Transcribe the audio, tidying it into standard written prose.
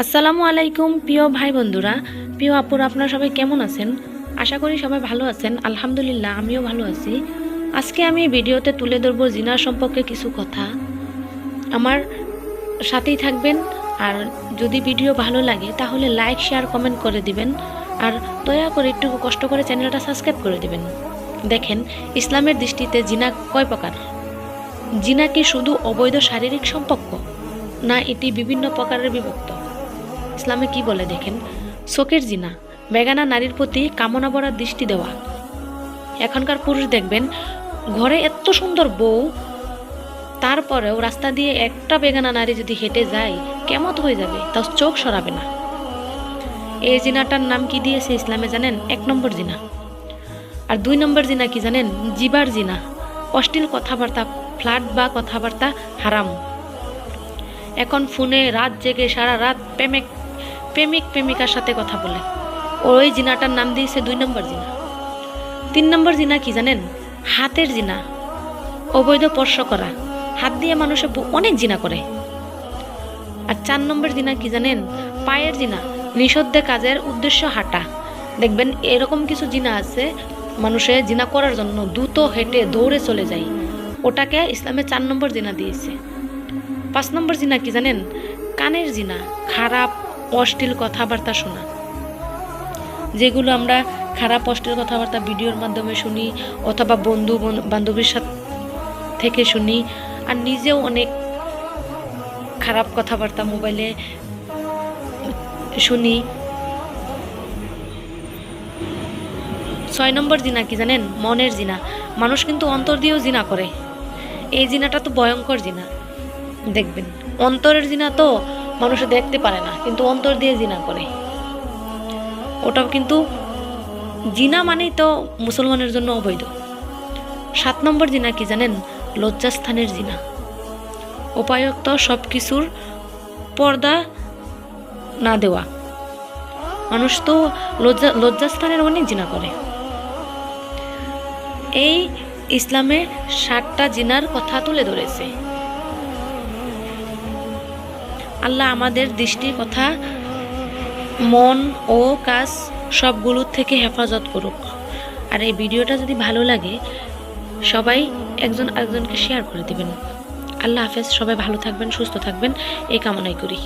আসসালামু আলাইকুম প্রিয় ভাই বন্ধুরা, প্রিয় আপুরা, আপনারা সবাই কেমন আছেন? আশা করি সবাই ভালো আছেন। আলহামদুলিল্লাহ, আমিও ভালো আছি। আজকে আমি ভিডিওতে তুলে ধরবো জিনার সম্পর্কে কিছু কথা। আমার সাথেই থাকবেন। আর যদি ভিডিও ভালো লাগে তাহলে লাইক, শেয়ার, কমেন্ট করে দিবেন। আর দয়া করে একটু কষ্ট করে চ্যানেলটা সাবস্ক্রাইব করে দিবেন। দেখেন, ইসলামের দৃষ্টিতে জিনা কয় প্রকার? জিনা কি শুধু অবৈধ শারীরিক সম্পর্ক, না এটি বিভিন্ন প্রকারের বিভক্ত? ইসলামে কি বলে দেখেন। চোখের জিনা, বেগানা নারীর প্রতি কামনা ভরা দৃষ্টি দেওয়া। এখনকার পুরুষ দেখবেন, ঘরে এত সুন্দর বউ, তারপরেও রাস্তা দিয়ে একটা বেগানা নারী যদি হেঁটে যায় কেমত হয়ে যাবে, তাও চোখ সরাবে না। এই জিনাটার নাম কি দিয়েছে ইসলামে জানেন? 1 নম্বর জিনা। আর 2 নম্বর জিনা কি জানেন? জিবার জিনা। অশ্লীল কথাবার্তা, ফ্ল্যাট বা কথাবার্তা হারাম। এখন ফোনে রাত জেগে সারা রাত প্রেমিকার সাথে কথা বলে, ওই জিনাটার নাম দিয়েছে 2 নম্বর জিনা। 3 নম্বর জিনা কি জানেন? হাতের জিনা, অবৈধ স্পর্শ করা। হাত দিয়ে মানুষে অনেক জিনা করে। আর 4 নম্বর জিনা কি জানেন? পায়ের জিনা, নিষিদ্ধ কাজের উদ্দেশ্য হাঁটা। দেখবেন এরকম কিছু জিনা আছে, মানুষে জিনা করার জন্য দ্রুত হেঁটে দৌড়ে চলে যায়, ওটাকে ইসলামে 4 নম্বর জিনা দিয়েছে। 5 নম্বর জিনা কি জানেন? কানের জিনা, খারাপ অশ্লীল কথাবার্তা শোনা। যেগুলো আমরা খারাপ অশ্লীল কথাবার্তা ভিডিওর মাধ্যমে শুনি, অথবা বন্ধু বান্ধবীর সাথে থেকে শুনি, আর নিজেও অনেক খারাপ কথাবার্তা মোবাইলে শুনি। 6 নম্বর জিনা কি জানেন? মনের জিনা। মানুষ কিন্তু অন্তর দিয়েও জিনা করে। এই জিনাটা তো ভয়ঙ্কর জিনা। দেখবেন অন্তরের জিনা তো মানুষ দেখতে পারে না, কিন্তু অন্তর দিয়ে জিনা করে। ওটাও কিন্তু জিনা মানেই তো মুসলমানের জন্য অবৈধ। 7 নম্বর জিনা কি জানেন? লজ্জাস্থানের জিনা। উপায়ুক্ত সব কিছুর পর্দা না দেওয়া। মানুষ তো লজ্জাস্থানের অনেক জিনা করে। এই ইসলামে 7টা জিনার কথা তুলে ধরেছে। আল্লাহ আমাদের দৃষ্টির কথা, মন ও কাজ সবগুলোর থেকে হেফাজত করুক। আর এই ভিডিওটা যদি ভালো লাগে সবাই একজন আরেকজনকে শেয়ার করে দিবেন। আল্লাহ হাফেজ। সবাই ভালো থাকবেন, সুস্থ থাকবেন, এই কামনাই করি।